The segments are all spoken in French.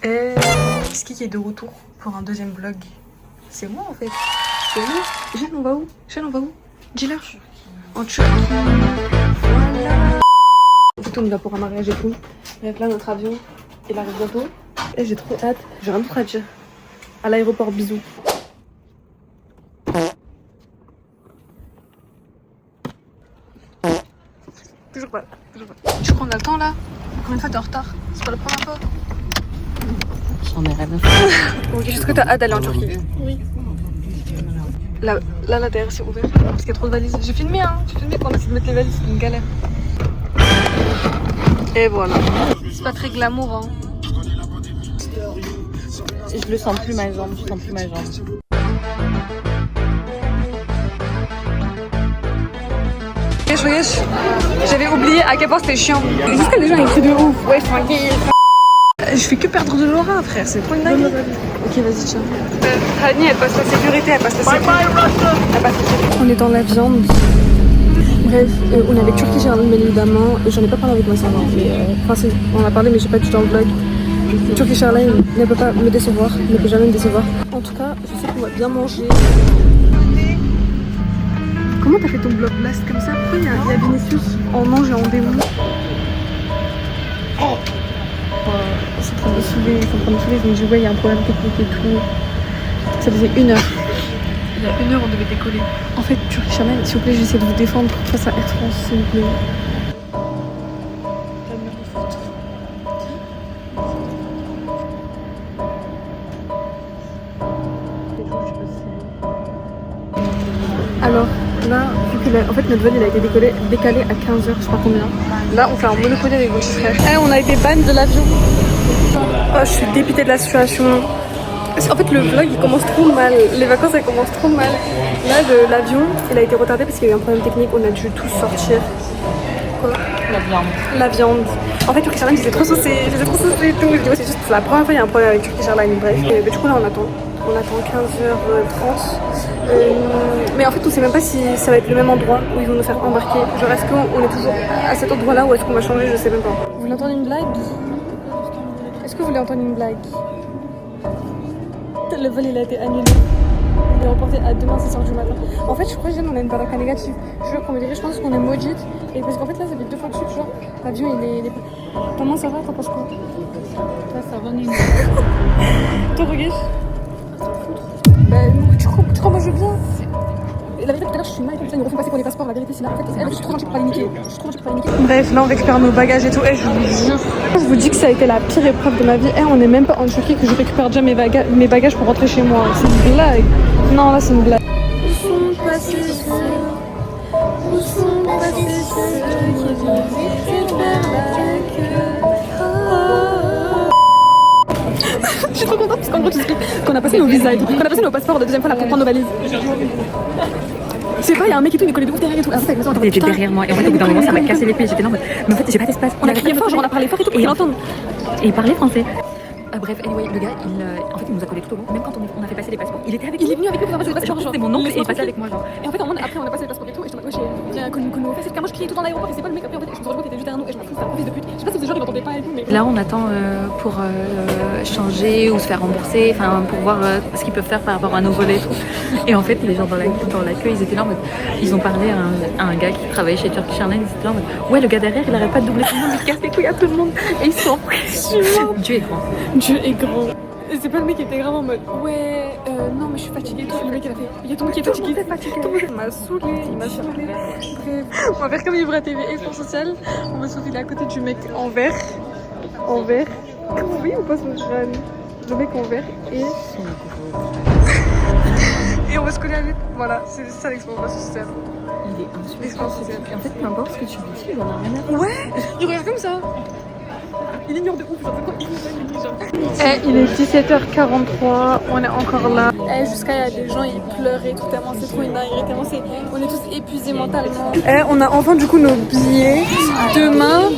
Et Ski qui est de retour pour un deuxième vlog. C'est moi en fait. C'est moi. Gilles, on va où? Gilles, on va où? Dis-leur. En Turquie. Voilà. En fait, on y va pour un mariage et tout. Bref, là, notre avion, il arrive bientôt. Et j'ai trop hâte. J'ai rien d'autre à dire. À l'aéroport, bisous. Toujours pas. Tu crois qu'on a le temps là? Combien de fois t'es en retard? C'est pas la première fois? J'en ai rien à faire. Ok, est-ce que t'as hâte d'aller en Turquie? Oui. Là derrière c'est ouvert parce qu'il y a trop de valises. J'ai filmé quand on a essayé de mettre les valises, c'est une galère. Et voilà. C'est pas très glamour hein. Je le sens plus ma jambe, je sens plus ma jambe. Wesh, j'avais oublié à quel point c'était chiant. Jusqu'à les gens ils crient de ouf. Ouais, tranquille. Je fais que perdre de l'aura, frère, c'est trop une dingue. Ok, vas-y, tiens. Hani, elle passe la sécurité, elle passe la sécurité. On est dans la viande. Bref, on est avec Turkish Airlines, bien évidemment. J'en ai pas parlé avec ma soeur, enfin, on en a parlé, mais j'ai pas du tout dans le vlog. Turkish Airlines ne peut pas me décevoir, ne peut jamais me décevoir. En tout cas, je sais qu'on va bien manger. Comment t'as fait ton vlog blast comme ça? Pourquoi il y a Vinicius en ange et en démon? Ils sont en train de me saouler, je me dis ouais il y a un problème technique et tout. Ça faisait 1 heure. Il y a 1 heure on devait décoller. En fait Turkish Airlines, s'il vous plaît j'essaie de vous défendre face à Air France s'il vous plaît. Alors là, vu que en fait notre vol il a été décalé à 15h, je sais pas combien. Là on fait un monopoly avec mon petit frère. On a été ban de l'avion. Oh, je suis dépitée de la situation. En fait le vlog il commence trop mal, les vacances elles commencent trop mal. Là l'avion il a été retardé parce qu'il y a eu un problème technique, on a dû tous sortir. Quoi? La viande. En fait Turkish Airlines j'étais trop saucée et tout. Je dis ouais c'est juste la première fois il y a un problème avec Turkish Airlines, bref. Et, du coup là on attend 15h30. Mais en fait on sait même pas si ça va être le même endroit où ils vont nous faire embarquer. Genre est-ce qu'on est toujours à cet endroit là ou est-ce qu'on va changer, je sais même pas. Vous voulez entendre une blague? Est-ce que vous voulez entendre une blague? Le vol il a été annulé. Il est reporté à demain 6h du matin. En fait je crois que on a une baraka négative. Je jure qu'on me dirait je pense qu'on est maudite. Et parce qu'en fait là ça fait 2 fois de suite genre l'avion il est... Comment ça va? T'en penses quoi? Ça va Nino. Toi regarde. Bah tu crois moi je veux bien. La vérité tout à l'heure je suis mal comme ça, ils nous refont passer pour les passeports, la vérité c'est là. En fait, je suis trop gentille pour pas les niquer. Bref, là on récupère nos bagages et tout, et je vous jure. Je vous dis que ça a été la pire épreuve de ma vie. On est même pas en Turquie que je récupère déjà mes bagages pour rentrer chez moi. C'est une blague. Non là c'est une blague. Où sont passés ceux qui vont faire la Je suis trop contente parce qu'en gros tu sais qu'on a passé nos visas et tout, qu'on a passé nos passeports la deuxième fois là pour prendre nos valises. C'est pas, il y a un mec et tout, il est collé de ouf derrière et tout. Il était derrière moi et en fait au bout d'un moment ça m'a cassé les pieds, j'étais là en mode mais en fait j'ai pas d'espace. On a crié fort, genre on a parlé fort et tout pour qu'il entende. Et il parlait français. Bref, anyway, le gars, en fait, il nous a collé tout au long. Même quand on a fait passer les passeports, il était avec nous. Il est venu avec nous pour faire passer les passeports. C'est mon oncle et il est passé avec moi, genre. Et en fait, après, on a passé les passeports et tout. Et je me suis dit, viens, qu'on nous fait. Moi, je criais tout dans l'aéroport et c'est pas le mec. Après, en fait, je me suis rendu compte qu'il était juste derrière nous et je m'en fous, c'est un fils de pute. Je sais pas si ces gens ils m'entendaient pas et tout, mais. Là, on attend pour changer ou se faire rembourser, enfin, pour voir ce qu'ils peuvent faire par rapport à nos volets et tout. Et en fait, les gens dans la queue, ils étaient là en mode. Ils ont parlé à un gars qui travaillait chez Turkish Airlines. Ils étaient là en mode. Ouais, le gars derrière, il arrête pas de doubler tout le monde, il casse les couilles à tout le monde. Et ils sont impressionnants. Dieu est grand. Dieu est grand. Et c'est pas le mec qui était grave en mode ouais non mais je suis fatiguée tout. Le mec il a fait il y a ton mec qui est fatigué. Il m'a saoulée. Bref on va faire comme Ibra TV et France Sociale. On va se filer à côté du mec en vert. Comment vous voyez ou pas son crâne? Le mec en vert et on va se coller avec. Voilà c'est ça l'expérience sociale. Il est insupportable. En fait peu importe ce que tu lui dis il en a rien à faire. Ouais il regarde comme ça. Il ignore de ouf, genre c'est quoi il est 17h43, on est encore là. Jusqu'à il y a des gens ils pleurent et tout tellement c'est trop une dinguerie, tellement on est tous épuisés mentalement. On a enfin du coup nos billets. Demain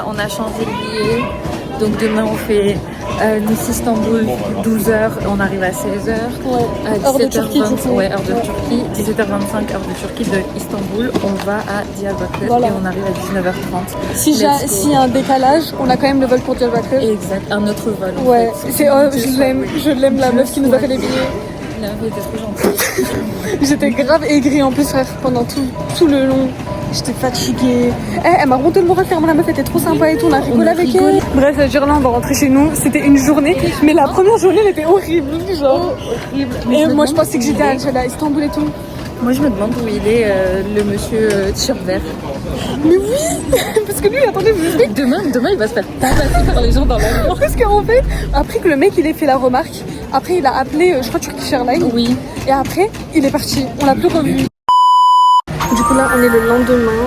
on a changé de billet. Donc demain on fait Nice-Istanbul 12h, on arrive à 16h. À Heure de Turquie, 17h20, du coup. ouais, heure de Turquie. 17h25, heure de Turquie de Istanbul. On va à Diyarbakır Voilà. et on arrive à 19h30. S'il y a un décalage, on a quand même le vol pour Diyarbakır. Exact, un autre vol. En Ouais, fait. je l'aime la meuf qui nous a fait les billets. La meuf était trop gentille. J'étais grave aigrie en plus frère pendant tout le long. J'étais fatiguée. Elle m'a remonté le moral car la meuf était trop sympa et tout, on a rigolé avec elle. Bref, ça veut dire là on va rentrer chez nous. C'était une journée, mais la première journée elle était horrible. Genre. Et moi je pensais que j'étais à Istanbul et tout. Moi je me demande où il est le monsieur t-shirt vert. Mais oui. Parce que lui, attendez, vous explique. Demain il va se faire tabasser par les gens dans l'avion. Parce qu'en fait, après que le mec il ait fait la remarque, après il a appelé, je crois Turkish Airlines. Oui. Et après, il est parti. On l'a plus revu. Du coup là, on est le lendemain.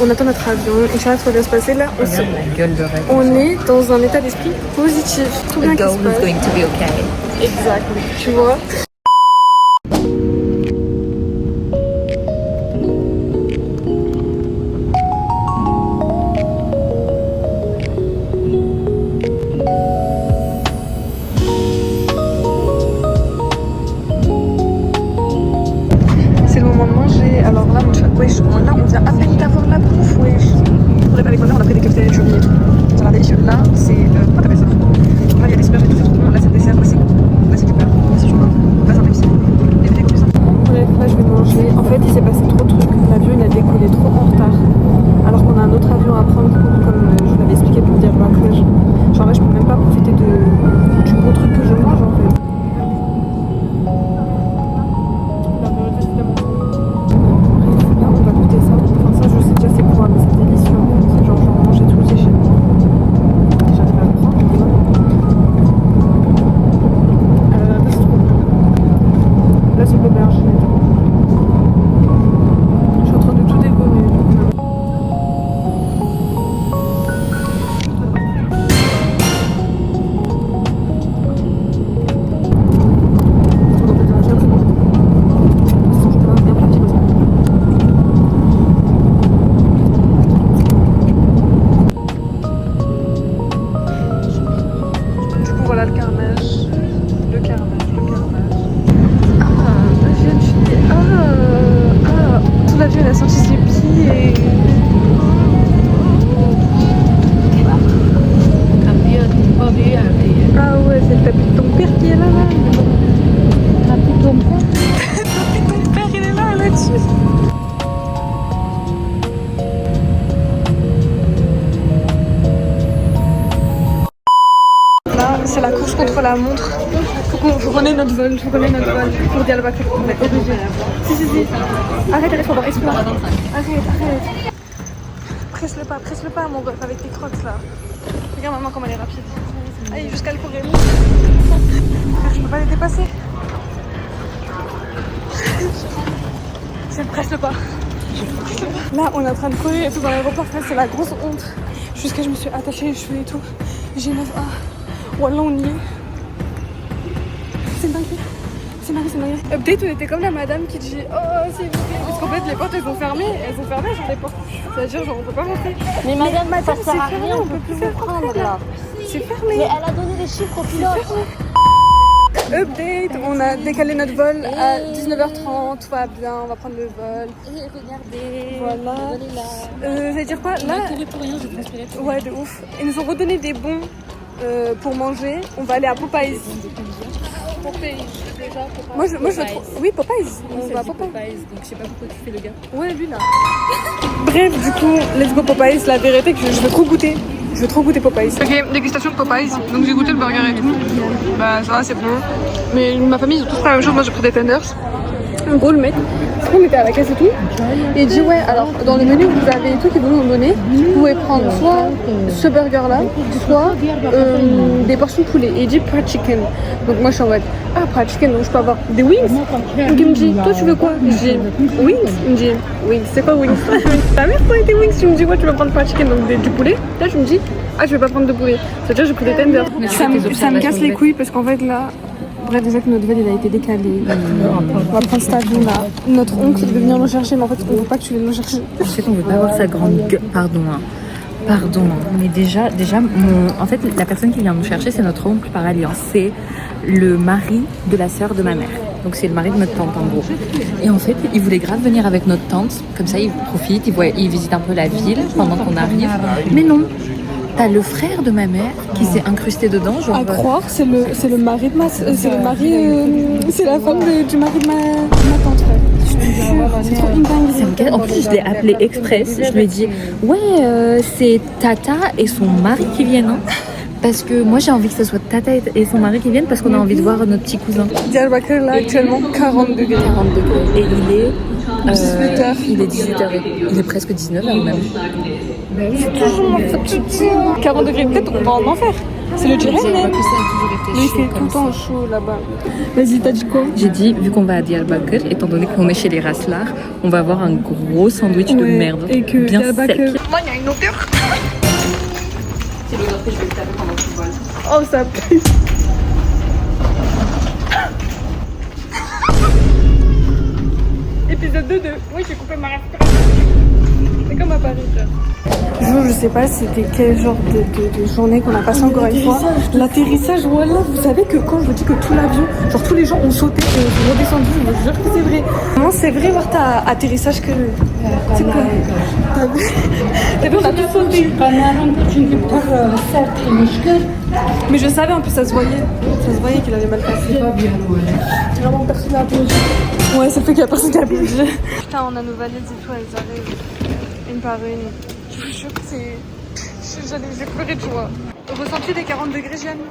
On attend notre avion. Inch'Allah, ça va bien se passer. Là, Regarde la gueule de rêve. on est dans un état d'esprit positif. Tout bien qui se passe. going to be okay. Exact. Tu vois. C'est le moment de manger. Alors là, wesh, là, on vient à peine d'avoir la bouffe, wesh. Avec ma mère, on a pris des cocktails de choubi et tout. On a délicieux. Là, c'est quoi t'appelles ça? Là, il y a des super et tout, c'est trop bon. Là, c'est le dessert aussi. Là, c'est du beurre. Là, c'est du beurre. Là, c'est un peu épicé. Et des comme ça. Bref, là, je vais manger. En fait, il s'est passé trop de trucs. L'avion, il a décollé trop en retard. Alors qu'on a un autre avion à prendre, comme je vous l'avais expliqué pour dire Diyarbakır. Genre là, je peux même pas profiter du beau truc que je mange, en fait. Là, on va goûter ça. Enfin, ça, je sais déjà c'est quoi, mais c'est délicieux. En fait. Genre, j'en mangeais tous les chez moi. J'arrive à le prendre, je vois. C'est trop bon. Là, c'est l'aubergine. Je suis en train de tout dégommer. Du coup, voilà le carnage. Le carnage. Ah, la jeune fille. Tout la vie, elle a senti ses pieds. Ah ouais, c'est le tapis de ton père qui est là. Tapis de ton père. Tapis de ton père, il est là-dessus. Là, c'est la course contre la montre. Faut qu'on ait notre vol. Pour Diyarbakır. On est obligé. Si. Arrête, faut voir. Explore. Arrête. Presse-le pas, mon ref, avec tes crocs là. Regarde maman comme elle est rapide. Allez, jusqu'à le courir. Je peux pas les dépasser. Presse-le pas. Là, on est en train de courir et tout dans l'aéroport. C'est la grosse honte. Jusqu'à je me suis attachée les cheveux et tout. J'ai 9A. Wallah, on y est. C'est dingue. Update, on était comme la madame qui dit oh, s'il vous plaît. Parce qu'en fait, les portes, elles sont fermées, genre les portes. C'est-à-dire, genre, on peut pas rentrer. Mais madame, ça sert à fermé, rien, on peut plus faire prendre là. C'est fermé. Mais elle a donné les chiffres au pilote. Update, on a décalé notre vol à 19h30, tout va bien, on va prendre le vol. Et regardez, Voilà. le vol est là. Ça veut dire quoi là? Pour rien, je transpirais. Ouais, de ouf. Ils nous ont redonné des bons pour manger. On va aller à Popeyes. Moi je trouve. Oui, Popeyes. On va à Popeyes. Donc je sais pas pourquoi tu fais le gars. Ouais, lui là. Bref, du coup, let's go Popeyes. La vérité, que je veux trop goûter. Je veux trop goûter Popeyes. Ok, dégustation de Popeyes. Donc j'ai goûté le burger et tout. Bah ça va, c'est bon. Mais ma famille, ils ont tous pris la même chose. Moi j'ai pris des tenders. En gros, le mec, on était à la caisse et tout. Et il dit ouais, alors dans le menu, vous avez tout qui vous nous donner. Vous pouvez prendre soit ce burger là, soit des portions de poulet. Et il dit fried chicken. Donc moi je suis en mode fried chicken, donc je peux avoir des wings. Donc il me dit toi tu veux quoi? Je dis wings. Il me dit wings, c'est quoi wings? Ta mère prenait des wings, tu me dis ouais tu veux prendre fried chicken, donc du poulet. Là tu me dis je vais pas prendre de poulet. C'est-à-dire j'ai pris des tenders. Ça me casse les couilles parce qu'en fait là. Bref, déjà que notre vol il a été décalé. On va prendre cet avion là. Notre oncle il veut venir nous chercher, mais en fait on veut pas que tu viennes nous chercher. En fait, on veut pas voir sa grande gueule. Pardon. Hein. Pardon, mais déjà en fait, la personne qui vient nous chercher, c'est notre oncle par alliance. C'est le mari de la sœur de ma mère. Donc c'est le mari de notre tante en gros. Et en fait, il voulait grave venir avec notre tante. Comme ça, il profite, il visite un peu la ville pendant qu'on arrive. Mais non, t'as le frère de ma mère qui s'est incrusté dedans. Genre, À croire, c'est le mari de c'est la femme du mari de ma tante. C'est trop une dinguerie. En plus, je l'ai appelé express. Je lui ai dit, ouais, c'est Tata et son mari qui viennent. Hein. Parce que moi, j'ai envie que ce soit Tata et son mari qui viennent parce qu'on a envie de voir notre petit cousin. Diyarbakır là actuellement 40 degrés. 40 degrés. Et il est 18h. Il est 18h. Il est presque 19h même. C'est toujours ma petite. 40 degrés, peut-être on va en enfer. C'est le djihad, mais il fait tout le temps chaud là-bas. Vas-y, t'as dit quoi? J'ai dit, vu qu'on va à Diyarbakır, étant donné qu'on est chez les Raslar, on va avoir un gros sandwich de merde. Et que bien sec. Moi, il y a une odeur. C'est l'odeur que je vais taper pendant que tu voles. Oh, ça pue. Épisode 2 de... Oui, j'ai coupé ma respiration. C'est comme à Paris, je sais pas c'était quel genre de journée qu'on a passé encore une fois. L'atterrissage, voilà, vous savez que quand je vous dis que tout l'avion, genre tous les gens ont sauté et sont redescendus, je vous jure que c'est vrai. Non, c'est vrai, Martha, atterrissage que... C'est quoi? T'as vu, on a tous sauté. Mais je savais, en plus, ça se voyait qu'il avait mal passé. Vraiment, personne n'a applaudi. Ouais, ça fait qu'il y a personne qui a applaudi. Putain, on a nos valises et tout, elles arrivent. Une par une. Je vous jure que c'est... J'ai pleuré de joie. Ressenti des 40 degrés, Jeanne.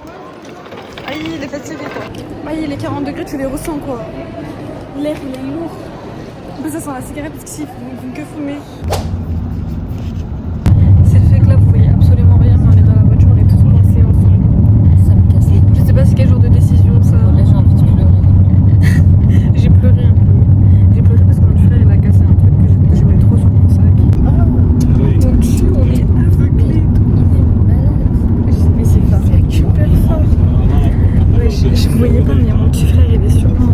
Aïe, il est fatigué, quoi. Aïe, les 40 degrés, tu les ressens, quoi. L'air, il est lourd. En plus, ça sent la cigarette, parce qu'ici, ils font que fumer. C'est le fait que là, vous voyez absolument rien, mais on est dans la voiture, on est tous coincés ensemble. Ça me casse les couilles. Je sais pas c'est quel jour de décision, ça. Là, j'ai envie de pleurer. J'ai pleuré un peu. J'ai pleuré parce que mon frère, il a cassé un truc que je mets trop sur mon sac. Donc, on est aveuglés et tout. Mais c'est pas super fort. Ouais, je voyais pas, mais il y a mon petit frère, il est sur moi.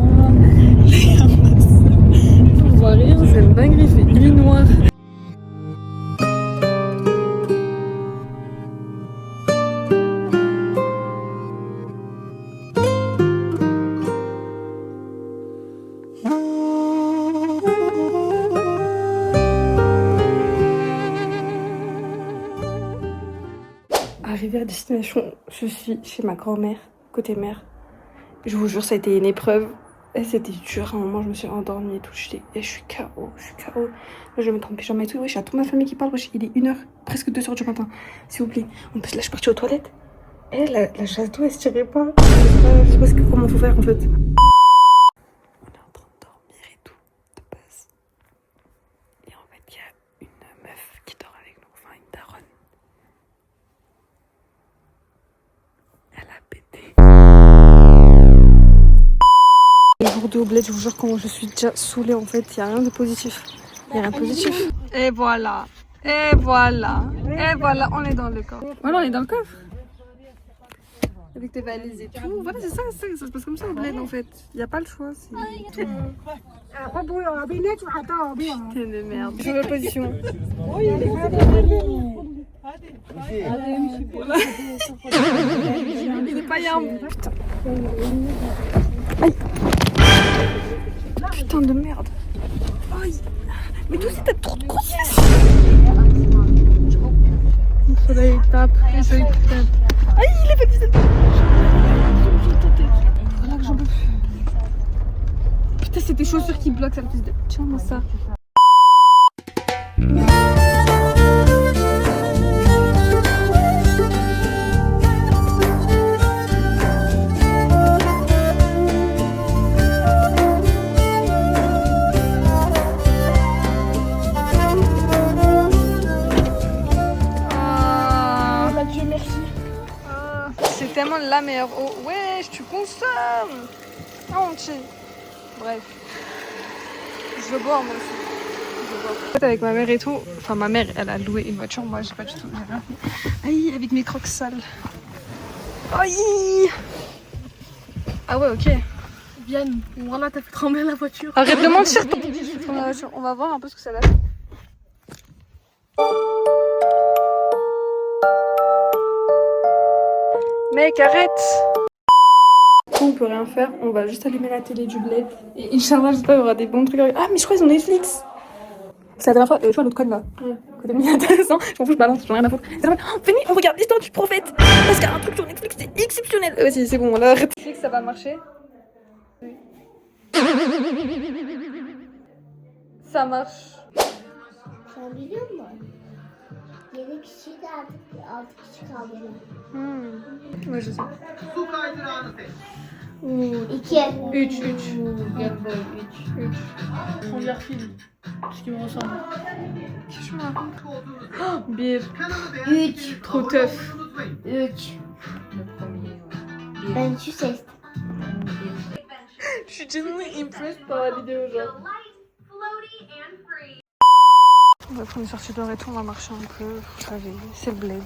On voit rien, c'est une dinguerie, il fait nuit noire. Arrivée à destination, je suis chez ma grand-mère, côté mère. Je vous jure, ça a été une épreuve. Et c'était dur, à un moment je me suis endormie et tout, je suis KO, Là je vais mettre en pyjama et tout, wesh, il y a toute ma famille qui parle, wesh, il est 1h, presque 2h du matin, s'il vous plaît. En plus là je suis partie aux toilettes, et la chasse d'eau elle se tirait pas, je sais pas comment faut faire en fait. On est en train de dormir et tout, de base. Et en fait il y a une meuf qui dort avec nous, enfin une daronne. Elle a pété. Le jour de Bled, je vous jure comment je suis déjà saoulée en fait, il n'y a rien de positif. Et voilà, on est dans le coffre. Voilà, on est dans le coffre. Avec tes valises et tout. Voilà, c'est ça se passe comme ça au Bled en fait. Il n'y a pas le choix. Putain de merde. Je suis en position. Il est pas yam. Putain. Aïe. Putain de merde. Aïe. Mais toi aussi t'as trop de grossesse. Le soleil tape. Aïe, il est fait. Voilà que j'en peux plus. Putain, c'est tes chaussures qui bloquent ça, le fils de... Tiens-moi ça. C'est tellement la meilleure eau. Wesh, tu consommes. Entier. Bref. Je veux boire moi aussi. En fait, avec ma mère et tout. Enfin, ma mère, elle a loué une voiture. Moi, j'ai pas du tout. Aïe, avec mes crocs sales. Aïe. Ah ouais, ok. Vienne, voilà, t'as fait trembler la voiture. Arrête de mentir. On va voir un peu ce que ça donne. Mec, arrête! On peut rien faire, on va juste allumer la télé du bled. Et Inch'Allah, j'espère qu'il y aura des bons trucs. Ah, mais je crois qu'ils ont Netflix! C'est la dernière fois, tu vois l'autre code là? Ouais. Code intéressant, je m'en fous, je balance, j'en ai rien à foutre. C'est la oh, venez, on regarde l'histoire du prophète! Parce qu'il y a un truc sur Netflix, c'est exceptionnel! Vas-y, c'est bon, là, arrête. Netflix, ça va marcher? Oui. Ça marche. Sen biliyor musun? 7 kişi de artık 6 kişi kaldı. Ouais, je sais. Su kaydıranı seç. 2. 3. Game Boy 3. Première film. Ce qui me ressemble. Bir. Kanalı beğendiyseniz Trop abone teuf. olmayı unutmayın. 3. Le premier, ouais. Ben şu ses. Je suis genuinely impressed par la vidéo, genre. On va prendre une sortie dehors et tout, on va marcher un peu, vous savez, c'est le bled.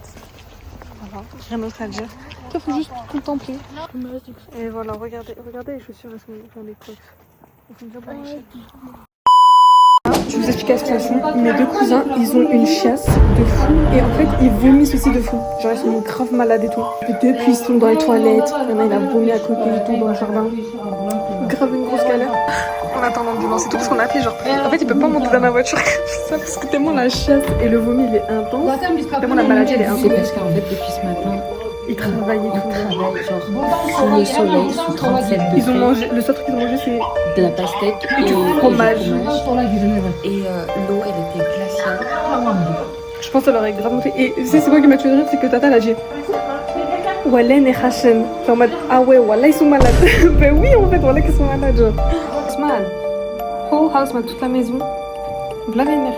Voilà, rien d'autre à dire. Toi, faut juste contempler. Et voilà, regardez les chaussures, elles sont dans les coffres. Elles sont bien branchées. Je vous explique la situation. Mes deux cousins, ils ont une chiasse de fou. Et en fait, ils vomissent aussi de fou. Genre, ils sont grave malades et tout. Et depuis, ils sont dans les toilettes. Il y en a, il a vomi à côté et tout dans le jardin. Grave une grosse galère. On attend l'ambulance et tout parce qu'on a appelé genre. En fait, il peut pas monter dans ma voiture comme ça parce que tellement la chiasse et le vomi il est intense. Tellement la maladie elle est C'est intense. parce qu'en fait, depuis ce matin, Ils travaillent et on tout. travaille genre sous le soleil, sous 37 degrés. Ils ont mangé, le seul truc qu'ils ont mangé c'est de la pastèque et du fromage. Et l'eau, elle était glaciale. Je pense que ça leur est grave monté. Et c'est quoi qui m'a tué de rire, c'est que Tata elle a dit Wallen et Hachem. En mode ah ouais, Wallah ils sont malades. Ben oui en fait, Wallah qu'ils sont malades. Genre. Osman, whole house, toute la maison. La vénère.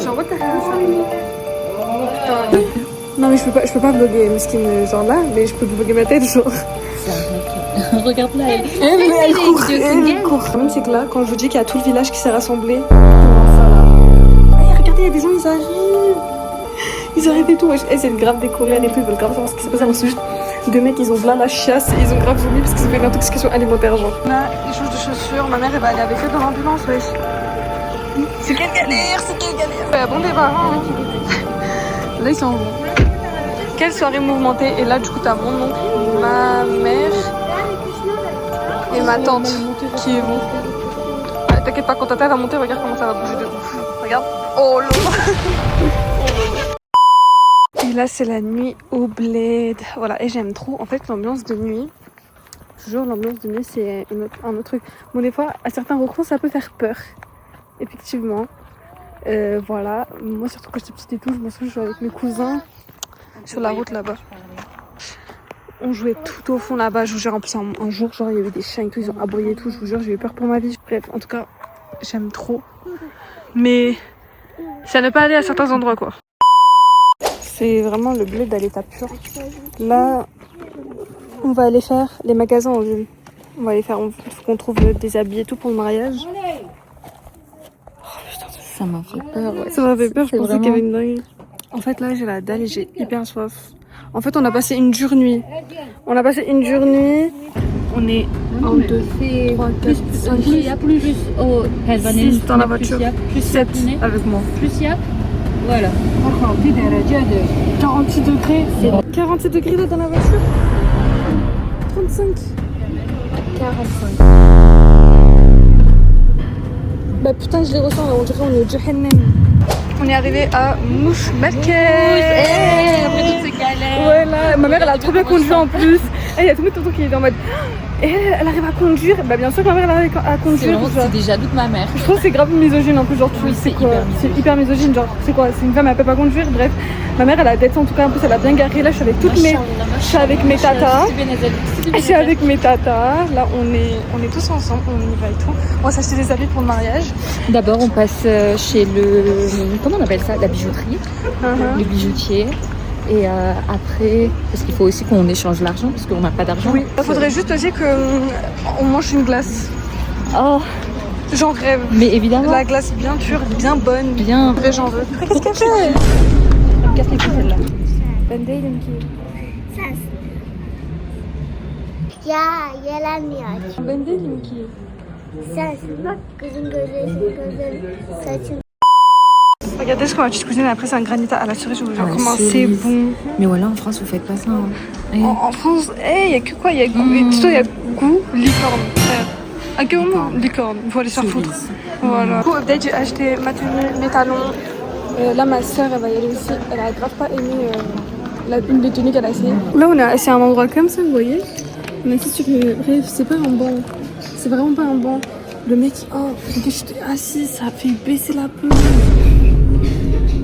Genre what the hell. Putain. Non mais je peux pas vlogger Meskin genre là, mais je peux vlogger ma tête genre. Regarde là, Elle court, elle court. Le problème c'est que là, quand je vous dis qu'il y a tout le village qui s'est rassemblé, regardez, il y a des gens, ils arrivent. Ils arrivent et tout, et c'est grave décoré et tout, ils veulent grave savoir ce qui s'est passé. C'est juste deux mecs, ils ont plein la chiasse et ils ont grave vomi parce qu'ils ont fait une intoxication alimentaire genre. Là, ils changent de chaussures, ma mère elle va aller avec eux dans l'ambulance, wesh. C'est quelle galère, c'est quelle galère. Ouais, bon débarras, hein. Là ils s'en vont. Quelle soirée mouvementée. Et là du coup t'as mon oncle, ma mère et ma tante qui vont. Ouais, t'inquiète pas, quand Tata va monter, regarde comment ça va bouger de ouf. Regarde. Oh lolo. Et là c'est la nuit au bled. Voilà, et j'aime trop en fait l'ambiance de nuit. Toujours l'ambiance de nuit c'est un autre truc. Bon des fois à certains recoins ça peut faire peur. Effectivement. Voilà, moi surtout quand j'étais petite et tout, je m'en souviens, je jouais avec mes cousins sur la route là-bas. On jouait tout au fond là-bas, je vous jure, en plus un jour, genre il y avait des chiens et tout, ils ont aboyé et tout, je vous jure, j'ai eu peur pour ma vie. Bref, en tout cas, j'aime trop. Mais ça ne pas aller à certains endroits quoi. C'est vraiment le bled à l'état pur. Là, on va aller faire les magasins en ville. On va aller faire, il faut qu'on trouve des habits et tout pour le mariage. Ça m'a fait peur, ouais. Ça m'a fait peur, je pensais vraiment... qu'il y avait une dingue. En fait là j'ai la dalle et j'ai hyper soif. En fait on a passé une dure nuit. On est en 2, 3, 4, 5, 6 dans la voiture. Plus 7 avec moi. Plus yap. Voilà. 46 degrés. 46 degrés là dans la voiture. 35. 45. Bah putain je les ressens là, on dirait on est au Jahannam. On est arrivé à Mouchmaket. Après toutes ces galères. Ouais là, ma mère elle a trop bien conduit en plus. Et il y a tout le monde qui est en mode et elle arrive à conduire. Bah bien sûr que ma mère elle arrive à conduire. C'est déjà jaloux de ma mère. Je trouve que c'est grave misogyne en plus, genre tu Oui, sais c'est quoi, c'est hyper misogyne, genre c'est quoi, c'est une femme elle peut pas conduire, bref. Ma mère elle a tête en tout cas, en plus elle a bien garé, là je suis avec toutes mes, je suis avec mes tatas. Je suis avec mes tatas, là on est tous ensemble, on y va et tout. On va s'acheter des habits pour le mariage. D'abord on passe chez le, comment on appelle ça, la bijouterie, le bijoutier. Et après, parce qu'il faut aussi qu'on échange l'argent, parce qu'on n'a pas d'argent. Oui, il faudrait juste aussi qu'on mange une glace. Oh, J'en rêve. mais évidemment. La glace bien pure, bien bonne. Bien. Vrai, j'en veux. Qu'est-ce qu'elle fait? Elle me casse les couilles celle-là. Ben değil ki. Ses. Ya yalanmıyor. Ben değilim ki. Ses. Bak gözün gözleri saçın. Regardez ce qu'on a petite cousine, après c'est un granita à la cerise, genre Ah, la comment c'est cerise. bon. Mais voilà, en France, vous faites pas ça. Hein. Et- En France, il y a que quoi? Il y a goût, et plutôt il y a goût, licorne. À quel moment? Licorne, il faut aller se faire foutre. Voilà. Du coup, update, j'ai acheté ma tenue, mes talons. Là, ma soeur, elle va y aller aussi. Elle a grave pas aimé une des tenues qu'elle a essayé. Là, on est assis à un endroit comme ça, vous voyez. On est assis sur le... Bref, c'est pas un banc. C'est vraiment pas un banc. Le mec, oh, dès que je suis assise, ça a fait baisser la peau.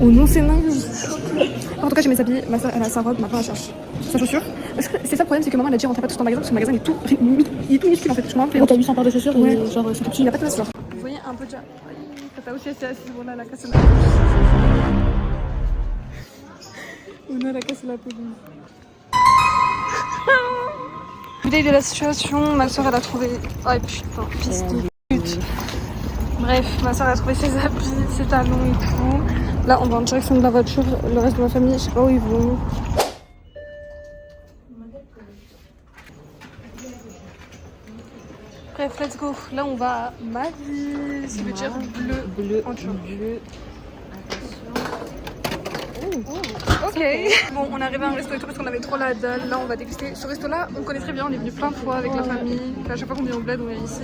Oh non, c'est naze. En tout cas, j'ai mes habits. Ma soeur, elle a sa robe, maintenant elle cherche sa chaussure. Parce que c'est ça le problème, c'est que maman elle a dit rentrer pas tout dans le magasin parce que le magasin il est tout minuscule en fait. Je m'en rappelle. T'as 800 paires de chaussures Ouais. et genre c'est tout petit. Il n'y a pas de place genre. Vous voyez un peu déjà. T'as aussi assez assise, voilà, la casse la on a la casse la police. L'idée de la situation, ma soeur elle a trouvé. Oh putain, fils de pute. Bref, ma soeur a trouvé ses habits, ses talons et tout. Là, on va en direction de la voiture. Le reste de ma famille, je sais pas où ils vont. Bref, let's go. Là, on va à Mavis, ça veut dire bleu en turc. Ok. Bon, on est arrivé à un resto et tout parce qu'on avait trop la dalle. Là, on va déguster. Ce resto-là, on connaît très bien. On est venu plein de fois avec la famille. Enfin, je sais pas combien on bled, on est ici.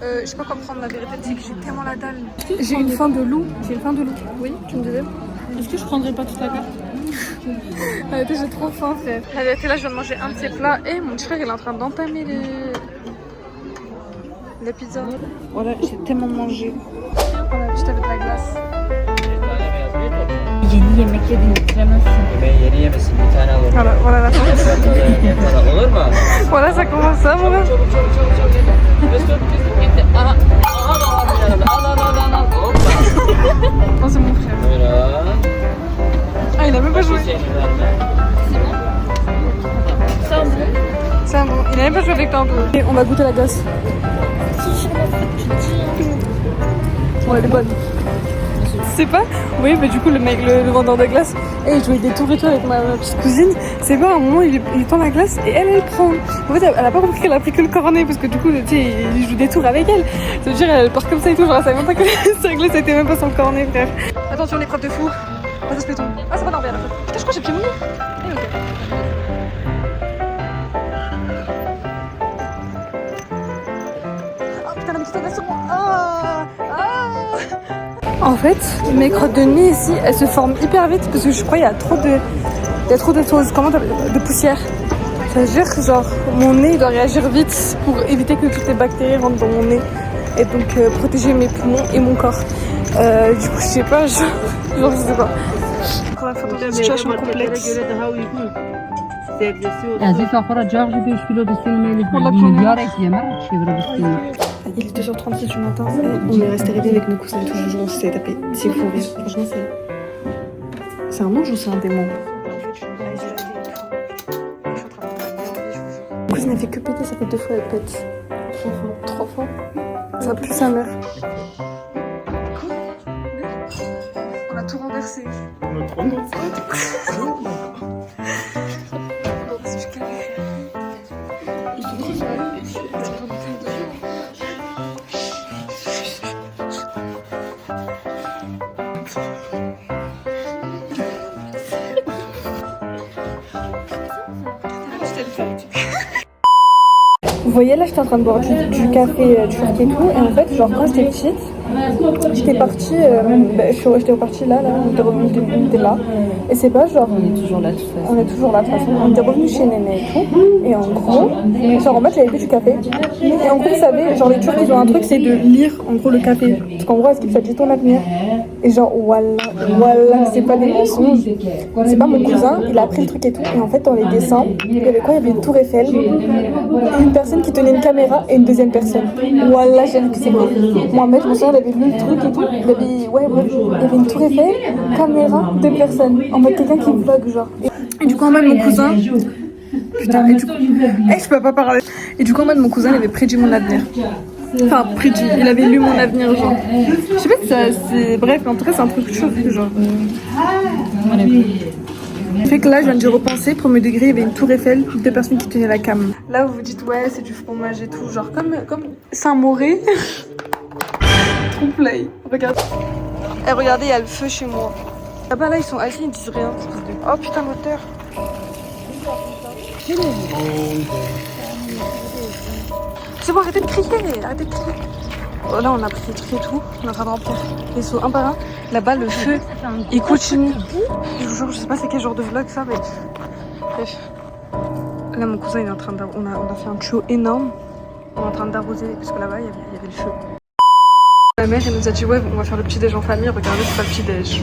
Je sais pas quoi prendre. La vérité, c'est que j'ai tellement la dalle. J'ai une faim de loup. J'ai une faim de loup. Oui, tu me disais. Est-ce que je prendrais pas toute la carte? La vérité, j'ai trop faim, frère. La vérité, là, je viens de manger un de ces plats et mon petit frère, il est en train d'entamer les pizzas. Voilà, j'ai tellement mangé. Voilà, juste avec la glace. Yeni yemek yedin bitiremezsin. Yemeği yeni yemesin bir tane alalım. Voilà, voilà la fin. Yapalım, olur mu? Voilà, ça commence ça, mon gars. Çabuk çabuk çabuk çabuk. Mesut gitti. Aha. Aha da var bir yanında. Al al al al al. Hoppa. Non, c'est mon frère. Buyurun. Ah, il a même pas joué. Şeyini verme. C'est un bon. Il a même pas joué avec toi un peu. Et on va goûter la glace. Bon, elle est bonne. C'est pas. Oui, mais du coup, le mec, le vendeur de glace, il jouait des tours et tout avec ma petite cousine. C'est pas, à un moment, il tend la glace et elle prend. En fait, elle a pas compris qu'elle a pris que le cornet parce que du coup, tu sais, il joue des tours avec elle. Ça veut dire, elle part comme ça et tout. Genre, elle savait même pas que sa glace était même pas sur le cornet, frère. Attention, l'épreuve de fou. Ah, ça se fait tomber. Ah, ça va dormir la fois. Putain, je crois que j'ai pied mouillé. Eh, ok. Oh putain, la petite glace sur moi. En fait, mes crottes de nez ici, elles se forment hyper vite parce que je crois qu'il y a trop de choses, de poussière. Ça veut dire que genre mon nez il doit réagir vite pour éviter que toutes les bactéries rentrent dans mon nez et donc protéger mes poumons et mon corps. Du coup, je sais pas, genre je sais pas. Encore une fois dans une situation complexe. Aziz akora jarji 5 kilo de silmeli Vallahi milyar ekleme çevirebilirsin. Il était 2h36 du matin et on est resté réveillés avec nos cousins et tout le jour, on s'est tapé 6 fous rires. Franchement, c'est un ange ou c'est un démon? Ma cousine elle fait que péter, ça fait 2 fois elle pète. 3 fois. Ça pue sa mère. On a tout renversé. On a tout renversé. Vous voyez là j'étais en train de boire du café turc et tout et en fait genre quand j'étais petite j'étais partie j'étais repartie là on était revenu de là et c'est pas genre on est toujours là de toute façon on était revenu chez Néné et tout et en gros genre en fait j'avais bu du café et en gros vous savez genre les Turcs ils ont un truc c'est de lire en gros le café parce qu'en gros ça dit ton avenir et genre voilà c'est pas des mensonges, c'est pas mon cousin il a appris le truc et tout et en fait dans les dessins il y avait quoi, il y avait une tour Eiffel et une personne qui tenait une caméra et une deuxième personne. Voilà, j'ai vu que c'est vrai. Mohamed, mon soeur, il avait vu le truc et tout. Il y avait une tour Eiffel, caméra, 2 personnes. En mode quelqu'un qui vlog, genre. Et du coup, en mode mon cousin. Putain, et du coup. Je peux pas parler. Et du coup, en mode mon cousin, il avait prédit mon avenir. Enfin, prédit. Il avait lu mon avenir, genre. Je sais pas si ça. C'est. Bref, en tout cas, c'est un truc chaud, genre. Fait que là, je viens de repenser, premier degré, il y avait une tour Eiffel, 2 personnes qui tenaient la cam. Là, vous vous dites, ouais, c'est du fromage et tout, genre comme Saint-Mauré. Trompe-l'œil, regarde. Eh, regardez, il y a le feu chez moi. Là-bas, là, ils sont assis, ils disent rien. Oh putain, moteur. C'est bon, arrêtez de crier, arrêtez de crier. Oh, là, on a pris des trucs et tout. On est en train de remplir les seaux un par un. Là-bas, le feu, il continue. Je vous jure, je sais pas c'est quel genre de vlog ça, mais bref. Là, mon cousin, il est en train d'arroser. On a fait un tuyau énorme. On est en train d'arroser, parce que là-bas, il y avait le feu. Ma mère, elle nous a dit, ouais, on va faire le petit déj en famille. Regardez, c'est pas le petit déj.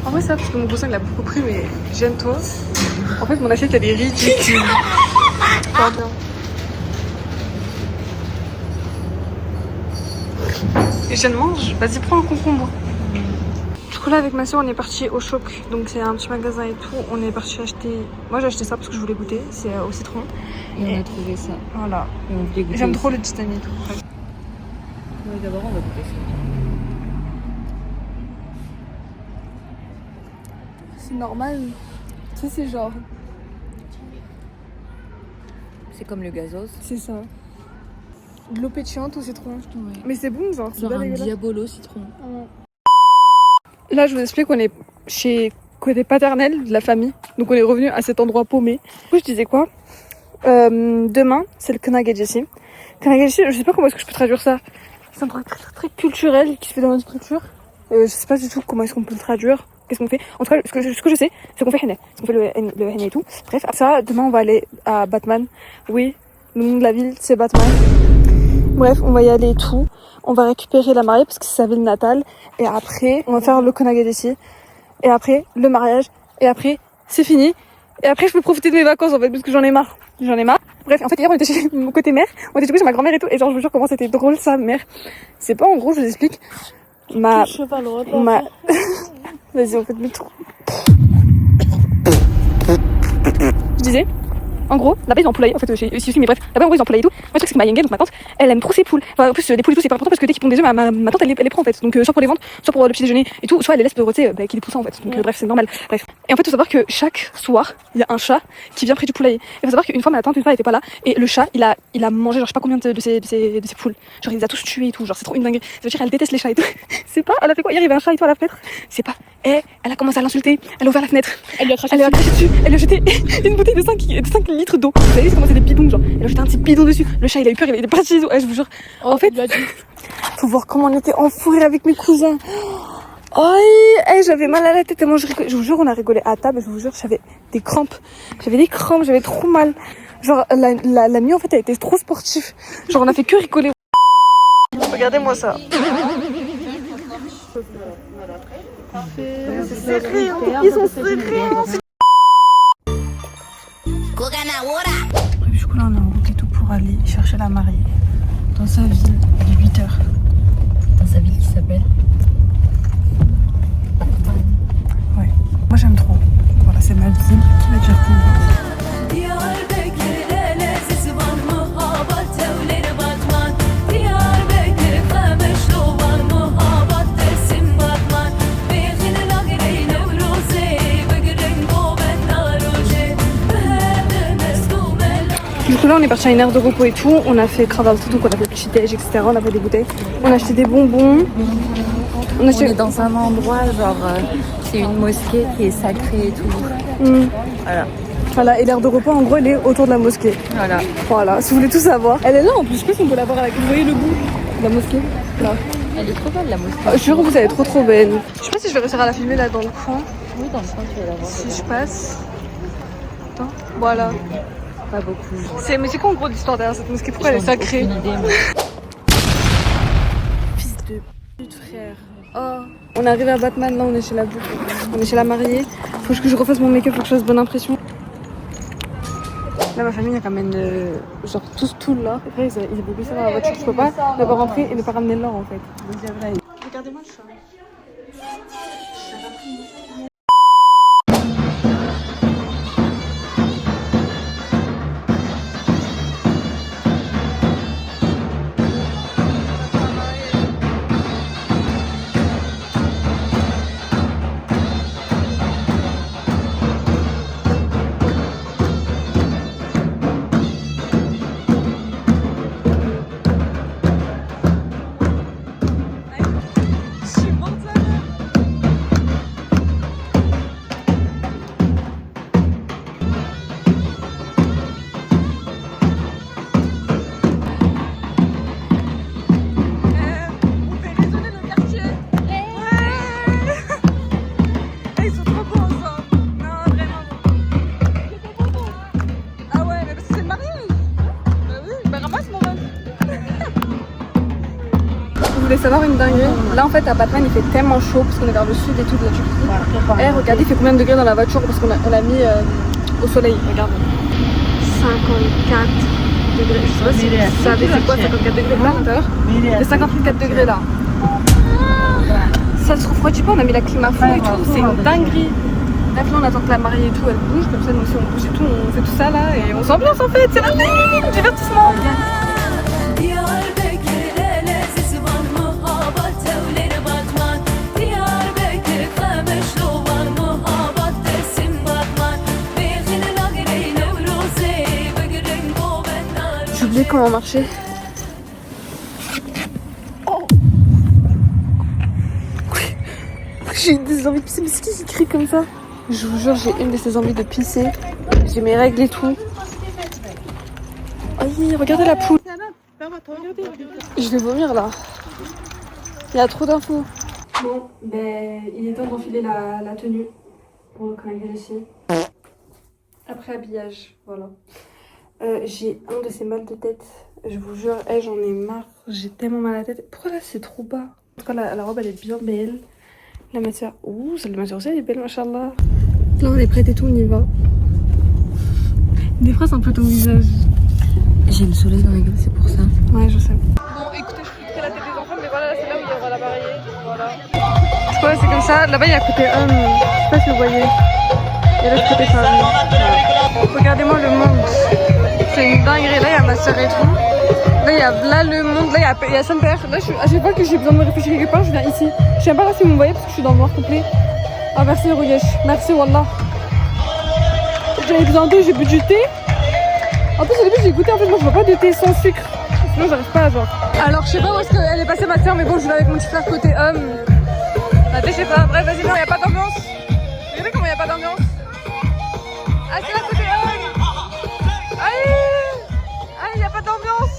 En vrai, ça, parce que mon cousin, il a beaucoup pris, mais gêne-toi. En fait, mon assiette, elle est ridicule. Pas bien. Et je mange, vas-y prends un concombre. Du coup là avec ma soeur on est parti au Choc, donc c'est un petit magasin et tout. On est parti acheter, moi j'ai acheté ça parce que je voulais goûter, c'est au citron. Et on a trouvé ça. Voilà. Et on voulait goûter. J'aime aussi. trop le Titanic. Oui, d'abord on va goûter ça. C'est normal, tu sais c'est genre, C'est comme le gazos. c'est ça. De l'eau pétillante au citron. Ouais. Mais c'est bon genre, c'est Genre pas un dégueulasse. diabolo citron. Là je vous explique qu'on est chez côté paternel de la famille, donc on est revenu à cet endroit paumé. Du coup je disais quoi, demain c'est le Knagadjesi. Knagadjesi, je sais pas comment est-ce que je peux traduire ça. C'est un truc très culturel qui se fait dans notre culture. Je sais pas du tout comment est-ce qu'on peut le traduire. Qu'est-ce qu'on fait? En tout cas, ce que je sais, c'est qu'on fait henné. On fait le henné et tout. Bref, ça, demain on va aller à Batman. Oui, le nom de la ville c'est Batman. Bref, on va y aller et tout. On va récupérer la mariée parce que c'est sa ville natale. Et après, on va faire le Knagadjesi. Et après, le mariage. Et après, c'est fini. Et après, je peux profiter de mes vacances en fait parce que j'en ai marre. J'en ai marre. Bref, en fait, hier on était chez mon côté mère. On était chez ma grand-mère et tout. Et genre, je vous jure comment c'était drôle ça, mère. C'est pas en gros, je vous explique. Ma. Vas-y, on fait demi-tour. Je disais. En gros, là-bas ils ont poulailler, en fait, c'est aussi, mais bref, là-bas en gros ils ont poulailler et tout. Moi, le truc c'est que ma Yengel, donc ma tante, elle aime trop ses poules. Enfin, en plus, les poules et tout, c'est pas important parce que dès qu'ils pondent des œufs, ma tante elle les prend en fait. Donc, soit pour les vendre, soit pour le petit déjeuner et tout, soit elle les laisse pour, tu sais, qu'ils les poussent en fait. Donc, bref, c'est normal. Bref. Et en fait, faut savoir que chaque soir, il y a un chat qui vient près du poulailler. Et faut savoir qu'une fois, ma tante, une fois, elle était pas là. Et le chat, il a mangé, genre, je sais pas combien de ses poules. Genre, il les a tous tués et tout. Genre, c'est trop une dinguerie. Ça veut dire, elle déteste les chats et tout. C'est pas, elle a fait quoi? Hier, il y avait un chat et tout à la fenêtre. C'est pas, elle a commencé à l'insulter. Elle a ouvert la fenêtre. Elle lui a craché dessus. Elle lui a jeté une bouteille de 5 litres d'eau. Vous savez comment c'est des bidons, genre. Elle a jeté un petit bidon dessus. Le chat, il a eu peur, il est parti. Ouais, je vous jure. En fait, faut voir comment on était enfourrés avec mes cousins. Oh, j'avais mal à la tête tellement je vous jure, on a rigolé à table. Je vous jure, j'avais des crampes. J'avais trop mal. Genre, la nuit, en fait, elle était trop sportive. Genre, on a fait que rigoler. Regardez-moi ça. C'est serré, hein. Ils sont serrés, hein. Bref, du coup, là, on est en route et tout pour aller chercher la mariée dans sa ville de 8 heures. Dans sa ville qui s'appelle. Ouais, moi j'aime trop. Voilà, c'est ma ville, la Djerkouba. Du coup là on est parti à une aire de repos et tout, on a fait craval tout, donc on a fait petit déj, etc. On a fait des bouteilles, on a acheté des bonbons. On est dans un endroit, genre, c'est une mosquée qui est sacrée et tout. Voilà, et l'aire de repos en gros elle est autour de la mosquée. Voilà, si vous voulez tout savoir. Elle est là en plus, je sais pas si on peut la voir avec. Vous voyez le bout de la mosquée là. Elle est trop belle la mosquée. Je jure, vous êtes trop belle. Je sais pas si je vais réussir à la filmer là dans le coin. Oui, dans le coin, tu vas la voir. Si je passe. Attends, voilà. Pas beaucoup. Mais c'est quoi en gros l'histoire derrière cette mosquée? Pourquoi elle est sacrée? Aucune idée, moi. Fils de pute frère. Oh. On est arrivé à Batman, là on est chez la boucle. On est chez la mariée. Faut que je refasse mon make-up, faut que je fasse bonne impression. Là ma famille elle ramène genre tout là. Après ils avaient baissé dans la voiture, je peux pas ne pas rentrer et ne pas ramener l'or en fait. Regardez-moi le chat. Je suis morte. mariée. Bah oui, bah ramasse mon rêve. Vous voulez savoir une dinguerie? Là en fait à Batman il fait tellement chaud parce qu'on est vers le sud et tout de la Turquie. Eh regardez il fait combien de degrés dans la voiture parce qu'on l'a mis au soleil, regarde. 54 degrés, je sais pas si vous savez c'est quoi 54 degrés là à l'intérieur? C'est 54 degrés là. Ça se refroidit pas, on a mis la clim à fond et tout, c'est une dinguerie. Bref là on attend que la mariée et tout elle bouge, comme ça nous aussi on bouge et tout, on fait tout ça là et on s'ambiance en fait, c'est la dinguerie, divertissement. J'ai oublié comment marcher. Oh. J'ai des envies de pisser, mais c'est qui crie comme ça? Je vous jure, j'ai une de ces envies de pisser. J'ai mes règles et tout. Aïe, regardez la poule. Je vais vomir là. Il y a trop d'infos. Bon, ben, il est temps d'enfiler la tenue pour quand il vient ici. Après habillage, voilà. J'ai un de ces mal de tête. Je vous jure, j'en ai marre. J'ai tellement mal à la tête. Pourquoi là c'est trop bas? En tout cas, la robe elle est bien belle. La matière, ouh, celle de matière aussi elle est belle, machallah. Là on est prête et tout, on y va. Des fois c'est un peu ton visage. J'ai le soleil dans la gueule, c'est pour ça. Ouais, je sais. Bon, écoutez, je filtrerai la tête des enfants, mais voilà, c'est là où il y aura la mariée. Voilà. C'est quoi, c'est comme ça. Là-bas, il y a côté homme. Je sais pas si vous voyez. Et là, côté femme. Voilà. Regardez-moi le monde. C'est une dinguerie. Là, il y a ma soeur et tout. Là, il y a là le monde. Là, il y a son père. Là, à chaque fois que j'ai besoin de me réfléchir quelque part, je viens ici. Je sais même pas là si vous me voyez parce que je suis dans le noir complet. Ah, merci, Rougesh. Merci, Wallah. J'avais besoin d'eau, j'ai bu du thé. En plus au début j'ai goûté, en fait moi je vois pas de thé sans sucre. Sinon j'arrive pas à genre. Alors je sais pas où est-ce qu'elle est passée ma soeur, mais bon je vais avec mon petit frère côté homme. Bah je sais pas, bref vas-y, non y'a pas d'ambiance. Regardez comment y'a pas d'ambiance. Ah c'est là côté homme. Aïe y'a pas d'ambiance.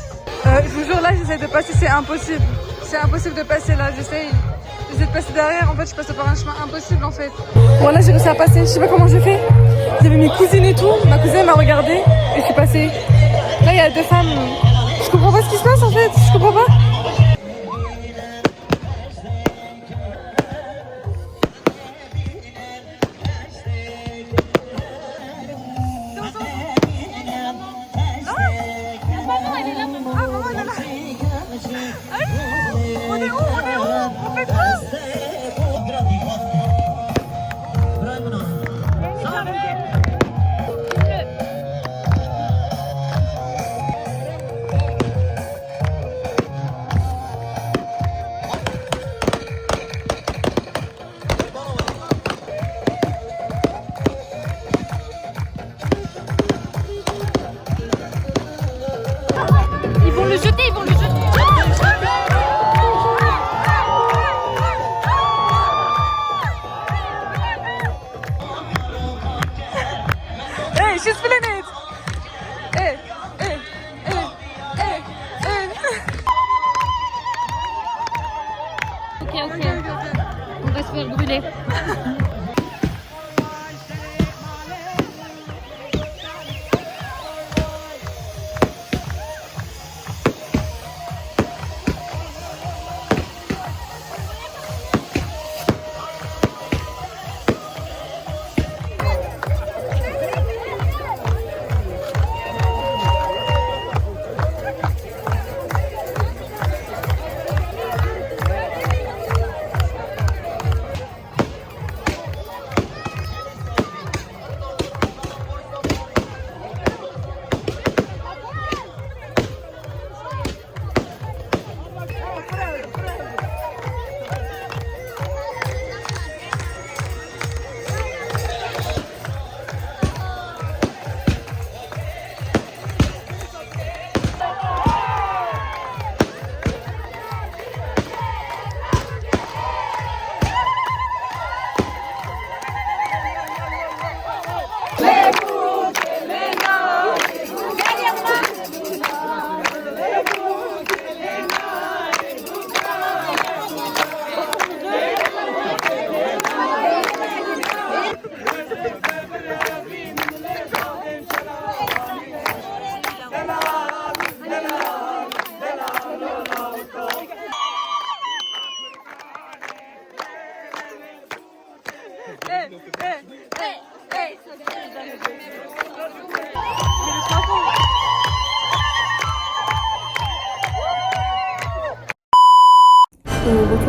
Je vous jure là j'essaie de passer, c'est impossible. C'est impossible de passer là, j'essaie de passer derrière, en fait je passe par un chemin impossible en fait. Bon là j'ai réussi à passer, je sais pas comment j'ai fait. J'avais mes cousines et tout, ma cousine m'a regardé et je suis passée. Là il y a deux femmes, je comprends pas ce qui se passe en fait, je comprends pas.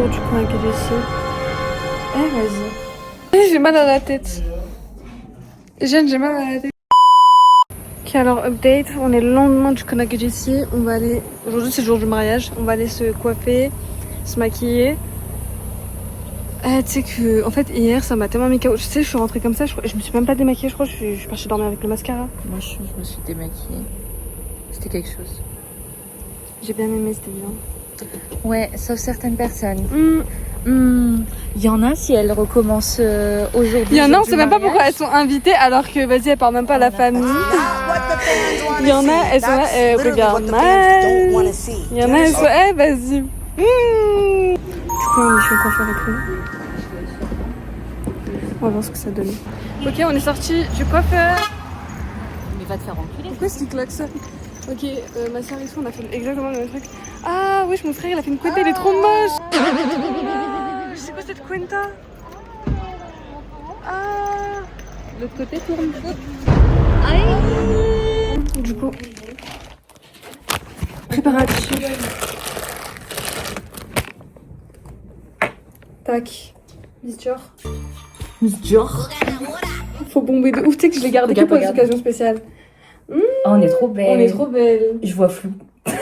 l'heure du coin que ici. Eh, vas-y. J'ai mal à la tête. Jeanne, j'ai mal à la tête. Ok, alors update, on est le lendemain du Konakjici. On va aller. Aujourd'hui, c'est le jour du mariage. On va aller se coiffer, se maquiller. Tu sais que, en fait, hier, ça m'a tellement mis KO. Tu sais, je suis rentrée comme ça, je me suis même pas démaquillée, je crois. Je suis partie dormir avec le mascara. Moi, je me suis démaquillée. C'était quelque chose. J'ai bien aimé, c'était bien. Ouais, sauf certaines personnes. Il y en a, si elles recommencent aujourd'hui. Il y en a, on du sait même pas mariage. pourquoi elles sont invitées alors que, vas-y, elles parlent même pas à la famille. Il y en a, elles sont là, elles regardent mal. Il y en a, elles sont, vas-y. Du coup, on est chez le coiffeur et tout. On va voir ce que ça donne. Ok, on est sorti du coiffeur. Mais va te faire enculer. Pourquoi est-ce qu'il klaxonne? Ok, ma soeur et tout, on a fait exactement le même truc. Ah, wesh, mon frère, il a fait une cuenta, il est trop moche. C'est quoi cette cuenta? Ah. L'autre côté tourne. Du coup, préparatif. Tac. Miss Dior. Miss Dior. Faut bomber de ouf, tu sais que je l'ai gardé que pour les occasions spéciales. Oh, on est trop belle. On est trop belles. Je vois flou.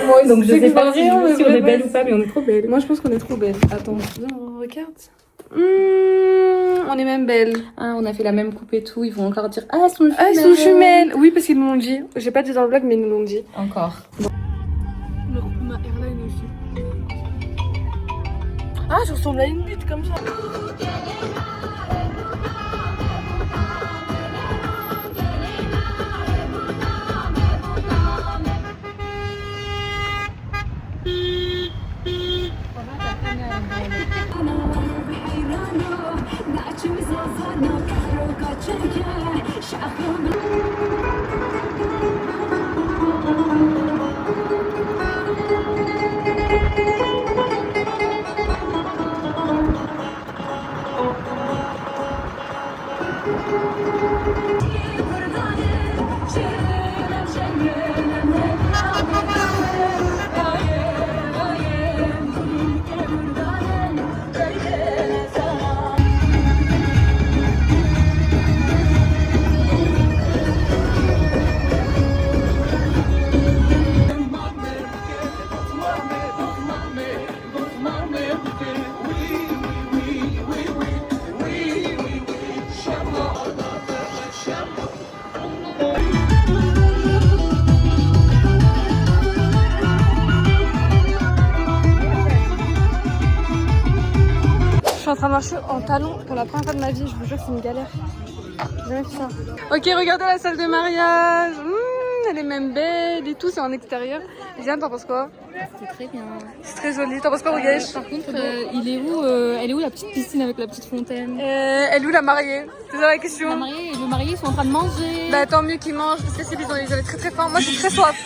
Moi aussi, Donc je sais pas si rien, mais on est vraiment, belle ou pas, mais on est trop belle. Moi je pense qu'on est trop belles. Attends, viens, on regarde. On est même belles. Ah, on a fait la même coupe et tout. Ils vont encore dire ah, elles sont jumelles. Ah, elles sont jumelles. Oui, parce qu'ils nous l'ont dit. J'ai pas dit dans le vlog, mais ils nous l'ont dit. Encore. On a repris ma airline aussi. Ah, je ressemble à une bite comme ça. Je suis en train de marcher en talons pour la première fois de ma vie, je vous jure c'est une galère. J'ai jamais fait ça. Ok, regardez la salle de mariage. Elle est même belle et tout, c'est en extérieur. Jeanne, t'en penses quoi? C'est très bien. C'est très joli. T'en penses quoi, Rugesh? Par contre, elle est où la petite piscine avec la petite fontaine? Elle est où la mariée? C'est ça la question. La mariée et le marié sont en train de manger. Bah tant mieux qu'ils mangent, parce que c'est ils avaient très très faim. Moi j'ai très soif.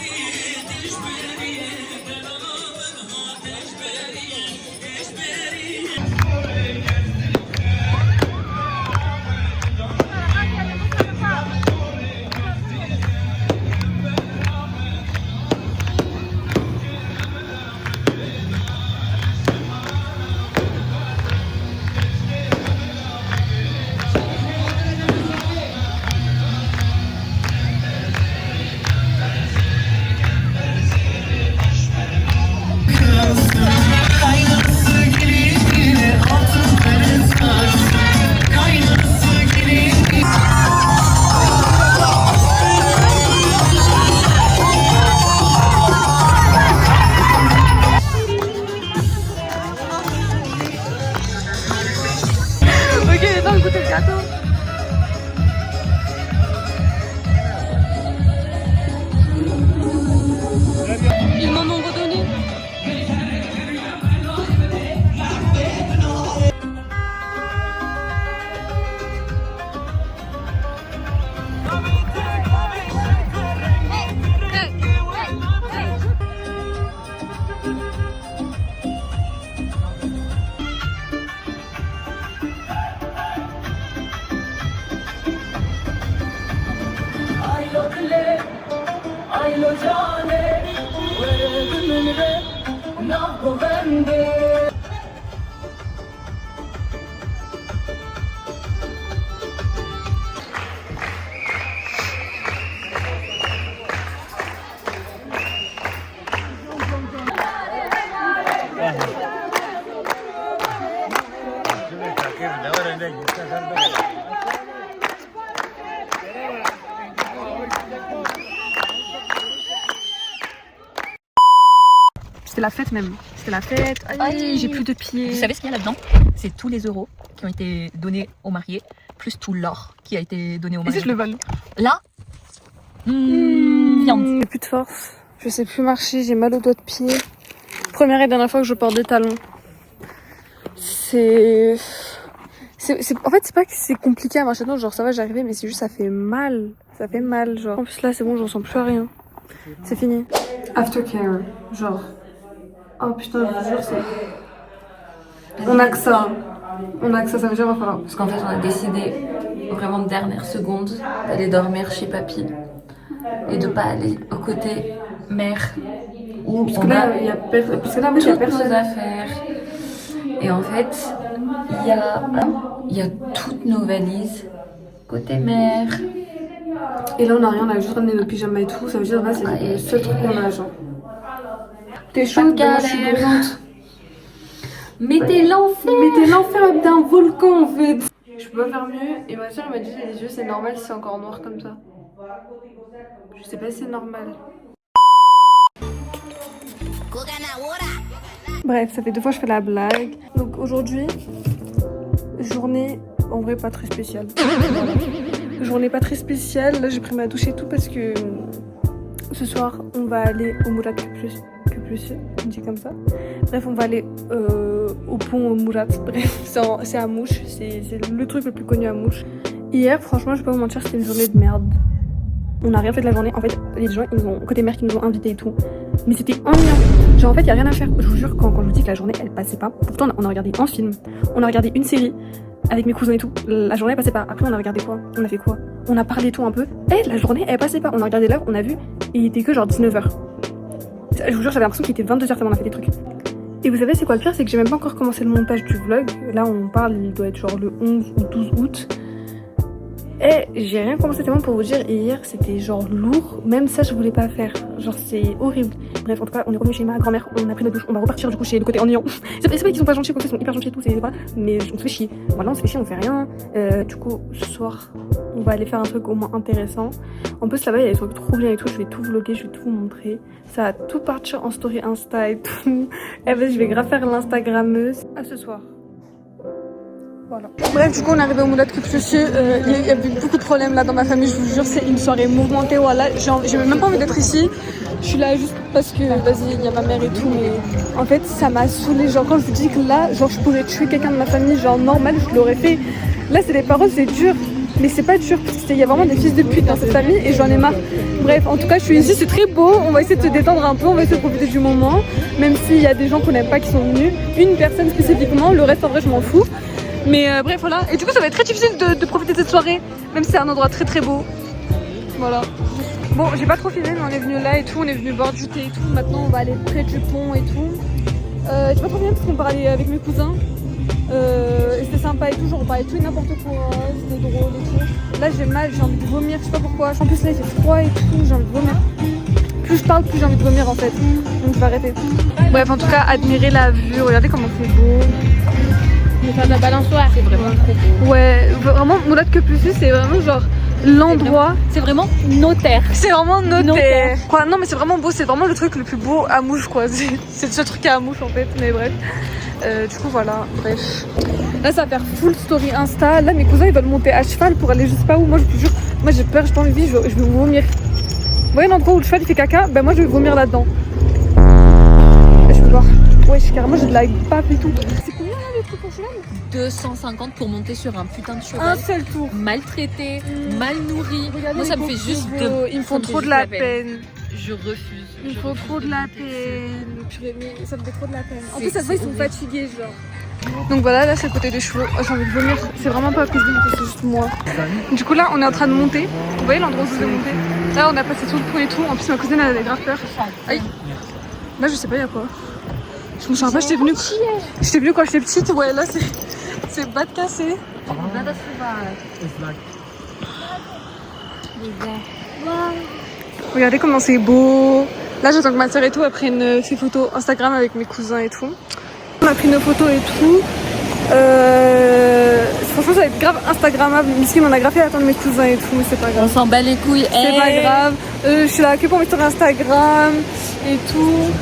Ok, maintenant on goûte le gâteau. Ils m'en ont redonné. C'était la fête même. C'était la fête. Aïe, j'ai plus de pieds. Vous savez ce qu'il y a là-dedans? C'est tous les euros qui ont été donnés aux mariés, plus tout l'or qui a été donné aux Et mariés. si je le vole? Là, viande. J'ai plus de force. Je sais plus marcher, j'ai mal aux doigts de pied. Première et dernière fois que je porte des talons. En fait, c'est pas que c'est compliqué à marcher dedans, genre ça va, j'arrivais, mais c'est juste ça fait mal. Ça fait mal, genre. En plus là, c'est bon, je ressens plus à rien. C'est fini. Aftercare, genre. Oh putain, je vous jure, c'est. On a que ça. On a que ça veut dire va falloir. Parce qu'en fait, on a décidé vraiment de dernière seconde d'aller dormir chez papy et de pas aller au côté mère où Parce on que là, a il y a personne. Parce que là, en fait, il y a toutes nos personne. affaires. Et en fait, il y a toutes nos valises côté mère. Et là, on a rien, on a juste ramené nos pyjamas et tout. Ça veut dire, là, c'est Ouais. le seul truc qu'on a, genre. T'es Pas chaude, de moi, je suis galère. brûlante. Mais t'es l'enfer. Mais t'es l'enfer d'un volcan, en fait. Je peux pas faire mieux. Et ma soeur m'a dit, les yeux, c'est normal si c'est encore noir comme ça. Je sais pas si c'est normal. Bref, ça fait 2 fois que je fais la blague. Donc aujourd'hui, journée en vrai pas très spéciale. Journée pas très spéciale. Là j'ai pris ma douche et tout parce que ce soir on va aller au Murat que plus, on dit comme ça. Bref, on va aller au pont au Murat. Bref, c'est à Mouche. C'est le truc le plus connu à Mouche. Hier, franchement, je vais pas vous mentir, c'était une journée de merde. On n'a rien fait de la journée. En fait, les gens, côté mère, qui nous ont invités et tout. Mais c'était ennuyant. Genre, en fait, il y a rien à faire. Je vous jure, quand je vous dis que la journée, elle passait pas. Pourtant, on a regardé un film. On a regardé une série avec mes cousins et tout. La journée, elle passait pas. Après, on a regardé quoi? On a fait quoi? On a parlé tout un peu. Et la journée, elle passait pas. On a regardé l'heure, on a vu. Et il était que genre 19h. Je vous jure, j'avais l'impression qu'il était 22h tellement on a fait des trucs. Et vous savez, c'est quoi le pire? C'est que j'ai même pas encore commencé le montage du vlog. Là, on parle, il doit être genre le 11 ou 12 août. Et j'ai rien commencé tellement pour vous dire, hier c'était genre lourd, même ça je voulais pas faire, genre c'est horrible. Bref, en tout cas on est revenu chez ma grand-mère, on a pris notre douche, on va repartir du coup chez le côté ennuyant. C'est pas qu'ils sont pas gentils, ils sont hyper gentils et tout, c'est pas, mais on se fait chier. Voilà, on se fait chier, on fait rien. Du coup ce soir on va aller faire un truc au moins intéressant. En plus là-bas il y a des trucs trop bien et tout, je vais tout vlogger, je vais tout vous montrer. Ça va tout partir en story Insta et tout. Et ben je vais grave faire l'instagrammeuse. À ce soir. Voilà. Bref, du coup, on est arrivé au Murat que plus. Il y a eu beaucoup de problèmes là dans ma famille, je vous jure, c'est une soirée mouvementée. Voilà, j'ai même pas envie d'être ici. Je suis là juste parce que, vas-y, il y a ma mère et tout, mais en fait, ça m'a saoulée. Genre, quand je vous dis que là, genre, je pourrais tuer quelqu'un de ma famille, genre, normal, je l'aurais fait. Là, c'est des paroles, c'est dur. Mais c'est pas dur, parce qu'il y a vraiment des fils de pute dans cette famille et j'en ai marre. Bref, en tout cas, je suis ici, c'est très beau. On va essayer de se détendre un peu, on va essayer de profiter du moment. Même s'il y a des gens qu'on n'aime pas qui sont venus. Une personne spécifiquement, le reste, en vrai, je m'en fous. Mais bref, voilà. Et du coup, ça va être très difficile de profiter de cette soirée, même si c'est un endroit très très beau. Voilà. Bon, j'ai pas trop filmé, mais on est venu là et tout. On est venu boire du thé et tout. Maintenant, on va aller près du pont et tout. J'ai pas trop bien parce qu'on parlait avec mes cousins. Et c'était sympa et tout. Genre, on parlait tout et n'importe quoi. C'était drôle et tout. Là, j'ai mal, j'ai envie de vomir. Je sais pas pourquoi. En plus, là, il fait froid et tout. J'ai envie de vomir. Plus je parle, plus j'ai envie de vomir en fait. Donc, je vais arrêter. Bref, en tout cas, admirez la vue. Regardez comment c'est beau. On va faire de la balançoire. C'est vraiment trop beau. Ouais, vraiment, Murat que plus, c'est vraiment genre l'endroit. C'est vraiment notaire. C'est vraiment notaire. Notaire. Quoi, non, mais c'est vraiment beau, c'est vraiment le truc le plus beau à Mouche, quoi. C'est le seul truc à Mouche en fait, mais bref. Du coup, voilà, bref. Là, ça va faire full story Insta. Là, mes cousins ils veulent monter à cheval pour aller je sais pas où. Moi, je vous jure, moi j'ai peur, j'ai pas envie, je vais vomir. Vous voyez l'endroit où le cheval il fait caca? Ben, moi je vais vomir là-dedans. Je peux voir. Ouais, carrément, j'ai de la baffe et tout. C'est combien là le truc pour cheval? 250 pour monter sur un putain de Un cheval. seul tour. Maltraité, mal nourri. Regardez Moi, ça les me fait beaux juste cheveux, ils me font trop de la peine. Je refuse. Il me Je faut refuse. trop de la peine. Purée, mais ça me fait trop de la peine. En C'est- plus, ça se voit, ils c'est sont horrible. fatigués, genre. Donc voilà, là, c'est le côté des chevaux. Oh, j'ai envie de vomir. C'est vraiment pas à cause de vous, c'est juste moi. Du coup, là, on est en train de monter. Vous voyez l'endroit où je vous ai monté? Là, on a passé tout le pont et tout. En plus, ma cousine, elle avait grave peur. Aïe. Là, je sais pas, il y a quoi. Je me souviens pas, j'étais venue quand j'étais petite. Ouais, là, c'est bas de cassé. Regardez comment c'est beau. Là, j'attends que ma soeur et tout, elle prenne ses photos Instagram avec mes cousins et tout. On a pris nos photos et tout. Franchement, ça va être grave Instagrammable. Miskin, on a grave fait attendre mes cousins et tout, mais c'est pas grave. On s'en bat les couilles. C'est pas grave. Je suis là que pour mes stories Instagram et tout.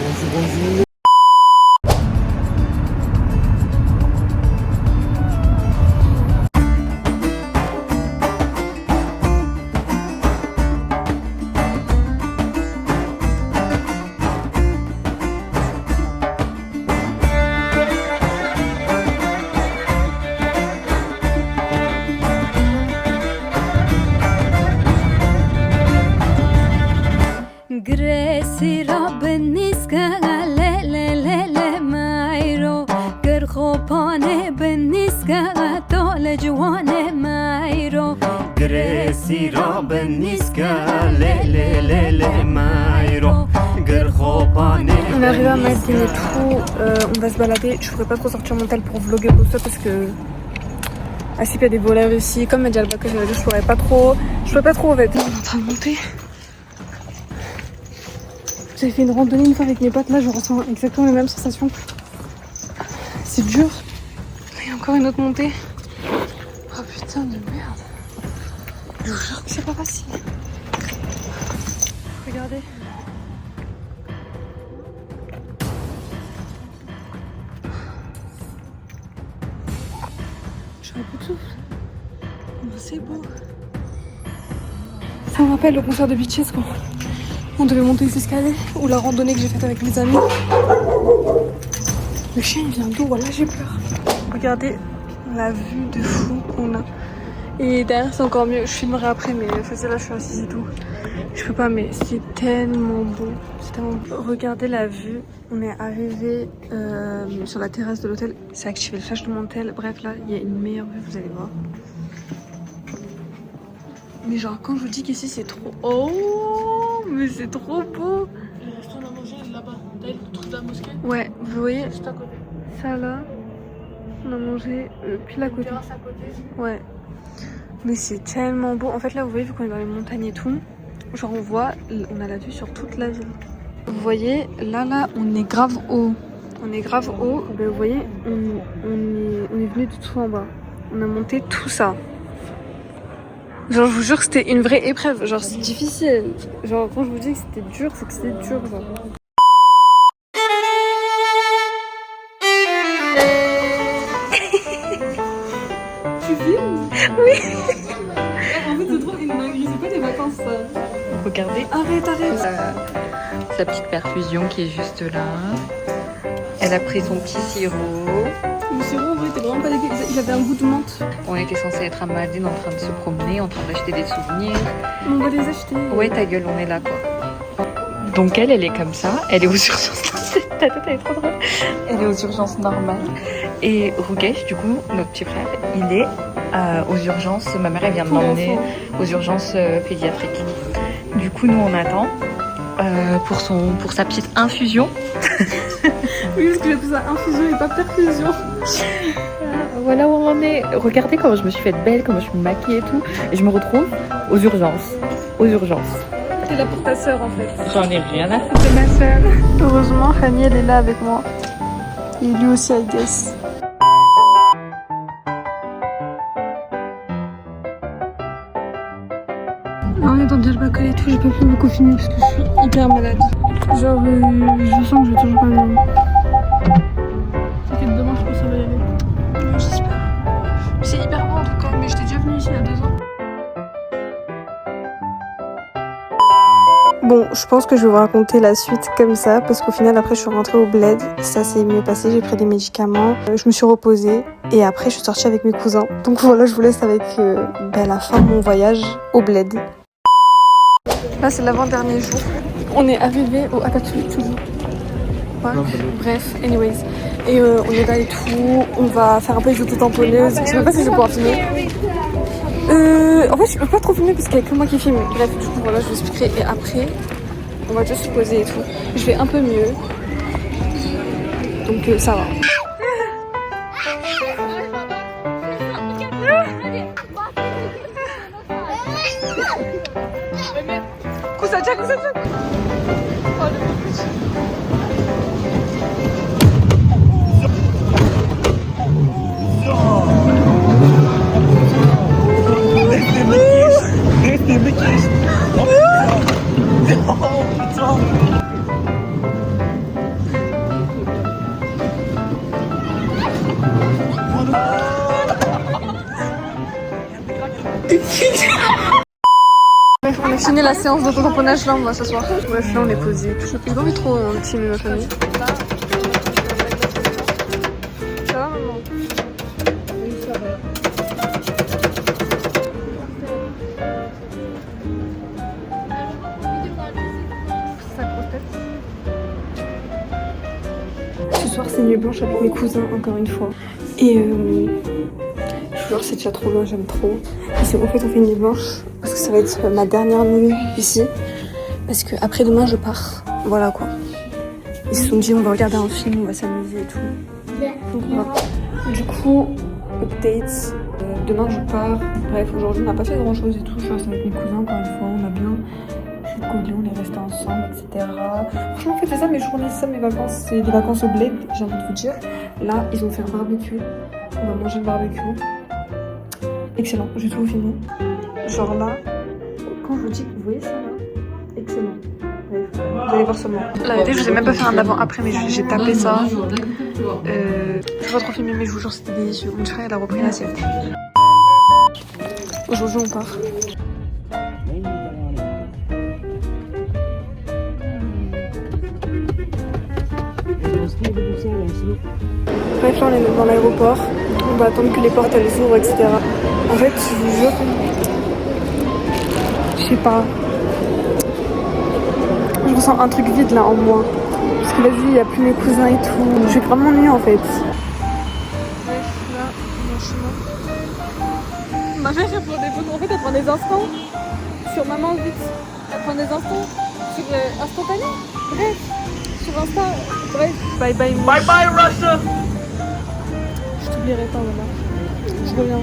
Gresi Rabbin niska le le le le mairo Gerkhopane ben niska tole jwane mairo Gresi Rabbin niska le le le le mairo Gerkhopane. On est arrivé à Medinetou, on va se balader. Je pourrais pas trop sortir mon tel pour vlogger pour ça parce que Asip, il y a des voleurs ici. Comme Medjal Baka, je pourrais pas trop en fait. On est en train de monter. J'ai fait une randonnée une fois avec mes potes, là je ressens exactement les mêmes sensations. C'est dur. Il y a encore une autre montée. Oh putain de merde. Je vous jure que c'est pas facile. Regardez. J'ai un coup de souffle. Oh, c'est beau. Ça me rappelle le concert de Beaches quand on devait monter les escaliers ou la randonnée que j'ai faite avec mes amis. Le chien il vient d'où? Voilà, j'ai peur. Regardez la vue de fou qu'on a. Et derrière c'est encore mieux. Je filmerai après mais là je suis assise et tout. Je peux pas mais c'est tellement beau. C'est tellement beau. Regardez la vue. On est arrivé sur la terrasse de l'hôtel. C'est activé le flash de mon tel. Bref là il y a une meilleure vue, vous allez voir. Mais genre quand je vous dis qu'ici c'est trop... Oh mais c'est trop beau. Le restaurant à manger là-bas. T'as le truc de la mosquée? Ouais, vous voyez Juste à côté. ça là. On a mangé pile à côté. Terrasse à côté. Ouais. Mais c'est tellement beau. En fait là vous voyez vu qu'on est dans les montagnes et tout. Genre on a la vue sur toute la ville. Vous voyez là on est grave haut. On est grave haut. Ben, vous voyez on est venu de tout en bas. On a monté tout ça. Genre je vous jure que c'était une vraie épreuve, genre c'est difficile. Genre quand je vous dis que c'était dur, c'est que c'était dur genre. Tu filmes? Oui. En fait c'est trop une dinguerie, c'est pas des vacances ça. Regardez. Arrête. Sa petite perfusion qui est juste là. Elle a pris son petit sirop. Le sirop en vrai était vraiment pas dégueu, il avait un goût de menthe. On était censé être à Madine en train de se promener, en train d'acheter des souvenirs. On va les acheter. Ouais, ta gueule, on est là quoi. Donc elle est comme ça, elle est aux urgences. Ta tête elle est trop drôle. Elle est aux urgences normales. Et Rougesh, du coup, notre petit frère, il est aux urgences. Ma mère elle vient de l'emmener aux urgences pédiatriques. Du coup, nous on attend pour sa petite infusion. Oui, parce que j'ai fait ça infusion et pas perfusion. Voilà où on en est. Regardez comment je me suis faite belle, comment je me maquille et tout. Et je me retrouve aux urgences. T'es là pour ta soeur en fait. J'en ai rien à foutre. C'est ma soeur. Heureusement, Fanny elle est là avec moi. Et lui aussi, I guess. Là, on est dans Diyarbakir et tout, j'ai pas pu me confiner parce que je suis hyper malade. Genre, je sens que je vais toujours pas bien. T'inquiète, demain je pense que ça va y aller. Ouais, j'espère. C'est hyper bon en tout cas, mais j'étais déjà venue ici il y a 2 ans. Bon, je pense que je vais vous raconter la suite comme ça, parce qu'au final, après, je suis rentrée au bled. Ça s'est mieux passé, j'ai pris des médicaments, je me suis reposée, et après, je suis sortie avec mes cousins. Donc voilà, je vous laisse avec la fin de mon voyage au bled. Là, c'est l'avant-dernier jour. On est arrivé au Atatürk toujours. Ouais. Bref, anyways. Et on est là et tout, on va faire un peu les auto-tamponneuses. Je sais même pas si je vais pouvoir filmer. En fait, je peux pas trop filmer parce qu'il y a que moi qui filme. Bref, du coup, voilà, je vous expliquerai. Et après, on va juste se poser et tout. Je vais un peu mieux. Donc, ça va. Kusaca. Bref, on a fini la séance d'auto-tamponnage, là on va s'asseoir. Bref, là on est posé. J'ai pas envie trop intimer ma famille. Ça va maman? Oui, ça va. soir, c'est nuit blanche avec mes cousins, encore une fois. Et je vous jure, c'est déjà trop loin, j'aime trop. Et c'est en fait, on fait une nuit blanche parce que ça va être ma dernière nuit ici. Parce que après demain, je pars. Voilà quoi. Ils se sont dit, on va regarder un film, on va s'amuser et tout. Donc voilà. Du coup, updates. Demain, je pars. Bref, aujourd'hui, on n'a pas fait grand chose et tout. Je suis restée avec mes cousins, encore une fois, on a bien collé, on est restés ensemble, etc. Franchement, en fait, c'est ça mes journées, c'est ça mes vacances. C'est des vacances au bled, j'ai envie de vous dire. Là, ils ont fait un barbecue. On va manger le barbecue. Excellent, j'ai tout filmé. Genre là, quand je vous dis que vous voyez ça là, excellent. Bref, vous allez voir seulement. La vérité, je vous ai même pas fait un avant-après, mais j'ai tapé ça. Je vais pas trop filmer, mais je vous jure, c'était délicieux. Mon frère, elle a repris l'assiette. Aujourd'hui, on part. Bref, là on est dans l'aéroport, on va attendre que les portes elles s'ouvrent, etc. En fait, je vous jure, je sais pas, je ressens un truc vide là en moi. Parce que vas-y, il n'y a plus mes cousins et tout. Je suis vraiment nulle en fait. Bref, là, mon chemin. Ma mère elle prend des photos, en fait elle prend des instants sur maman vite. Elle prend des instants sur instantané. Bref, sur Insta. Bref, bye bye. Bye bye Russia. Je t'oublierai pas, maman. Je reviens.